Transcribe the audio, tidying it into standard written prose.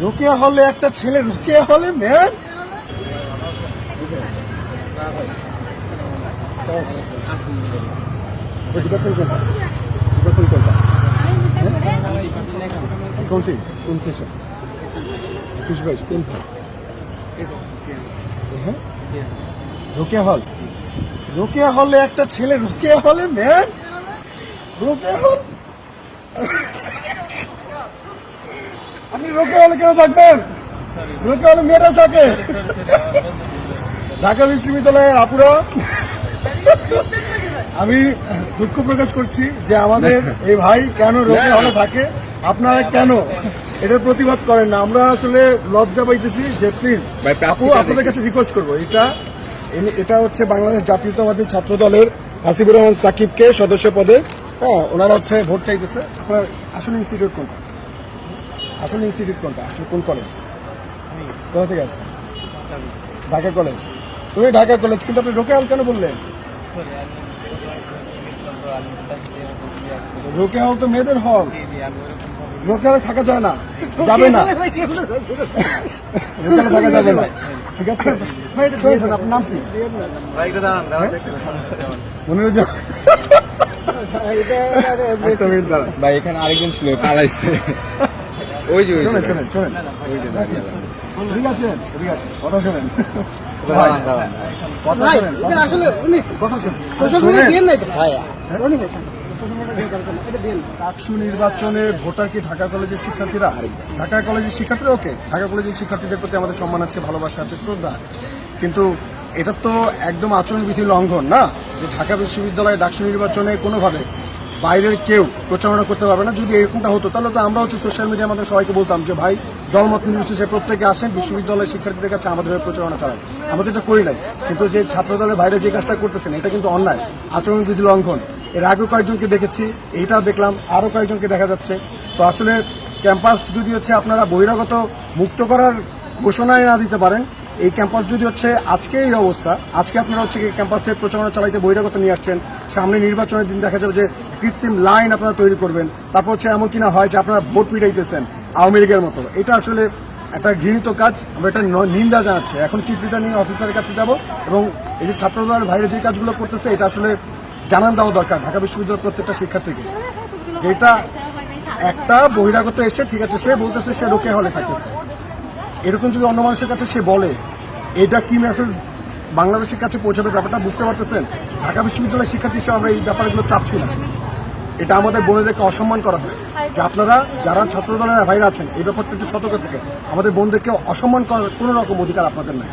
রোকেয়া হলে একটা ছেলে রোকেয়া হলে ম্যান কোন সেশন 21-22 কোন রোকেয়া হল রোকেয়া হলে একটা ছেলে রোকেয়া হলে ম্যান রোকেয়া হল আপনি রোকেয়া হলে কেন থাকবেন? রোকেয়া হলে মেয়েরা থাকে। ঢাকা বিশ্ববিদ্যালয়ের আপুরা, আমি দুঃখ প্রকাশ করছি যে আমাদের এই ভাই কেন রোকেয়া হলে থাকে, আপনারা কেন এটার প্রতিবাদ করেন না? আমরা আসলে লজ্জা পাইতেছি যে প্লিজ আপু আপনাদের কাছে রিকোয়েস্ট করবো, এটা হচ্ছে বাংলাদেশ জাতীয়তাবাদী ছাত্র দলের হাসিবুর রহমান সাকিবকে সদস্য পদে, হ্যাঁ ওনারা হচ্ছে ভোট চাইতেছে। আপনার আসলে ইনস্টিটিউট কোনটা? আসলে ইনস্টিটিউট কোনটা? আসলে কোন কলেজ? কোথা থেকে আসছেন? ঢাকা কলেজ। তুমি ঢাকা কলেজ, কিন্তু আপনি রোকেয়া হল কেন বললেন? রোকেয়া হল তো মেয়েদের হল, রোকেয়া হলে থাকা যায় না, যাবে না, রোকেয়া থাকা যাবে না। ঠিক আছে, আপনার নাম কি? মনিরুজ্জামান। ভাই এখানে আরেকজন ছিল পালাইছে। ওই যে শোনেন ঠিক আছে কথা শোনেন, ডাকসু নির্বাচনে ভোটার কি ঢাকা কলেজের শিক্ষার্থীরা? ঢাকা কলেজের শিক্ষার্থীরা ওকে, ঢাকা কলেজের শিক্ষার্থীদের প্রতি আমাদের সম্মান আছে, ভালোবাসা আছে, শ্রদ্ধা আছে, কিন্তু এটা তো একদম আচরণবিধি লঙ্ঘন না যে ঢাকা বিশ্ববিদ্যালয়ে ডাকসু নির্বাচনে কোনোভাবে বাইরের কেউ প্রচারণা করতে পারবে না। যদি এরকমটা হতো তাহলে তো আমরা হচ্ছে সোশ্যাল মিডিয়ার মাধ্যমে সবাইকে বলতাম যে ভাই দলমত নির্বিশেষে প্রত্যেকে আসেন বিশ্ববিদ্যালয়ের শিক্ষার্থীদের কাছে আমাদের প্রচারণা চালান। আমরা তো এটা করি নাই, কিন্তু যে ছাত্র দলের বাইরে যে কাজটা করতেছেন এটা কিন্তু অন্যায়, আচরণবিধি লঙ্ঘন। এর আগেও কয়েকজনকে দেখেছি, এইটাও দেখলাম, আরও কয়েকজনকে দেখা যাচ্ছে। তো আসলে ক্যাম্পাস যদি হচ্ছে আপনারা বহিরাগত মুক্ত করার ঘোষণায় না দিতে পারেন, এই ক্যাম্পাস যদি হচ্ছে আজকে এই অবস্থা, আজকে আপনারা হচ্ছে ক্যাম্পাসের প্রচারণা চালাইতে বহিরাগত নিয়ে আসছেন, সামনে নির্বাচনের দিন দেখা যাবে যে কৃত্রিম লাইন আপনারা তৈরি করবেন, তারপর হচ্ছে এমন কিনা হয় যে আপনারা ভোট পিটাইতেছেন আওয়ামী লীগের মতো। এটা আসলে একটা ঘৃণিত কাজ, আমরা এটা নিন্দা জানাচ্ছি। এখন চিফ রিটার্নিং অফিসারের কাছে যাব এবং এই যে ছাত্রদলের বাইরে যে কাজগুলো করতেছে এটা আসলে জানান দেওয়া দরকার ঢাকা বিশ্ববিদ্যালয়ের প্রত্যেকটা শিক্ষার্থীকে, যেটা একটা বহিরাগত এসে ঠিক আছে সে বলতেছে সে রোকেয়া হলে থাকতেছে, এরকম যদি অন্য মানুষের কাছে সে বলে এটা কি মেসেজ বাংলাদেশের কাছে পৌঁছাবে? ব্যাপারটা বুঝতে পারতেছেন? ঢাকা বিশ্ববিদ্যালয়ের শিক্ষার্থী হিসেবে আমরা এই ব্যাপারগুলো চাচ্ছি না। এটা আমাদের বোনদেরকে অসম্মান করা হয়, যে আপনারা যারা ছাত্র দলের ভাইরা আছেন এই ব্যাপারটা একটু সতর্ক থেকে আমাদের বোনদেরকে অসম্মান করার কোনো রকম অধিকার আপনাদের নাই।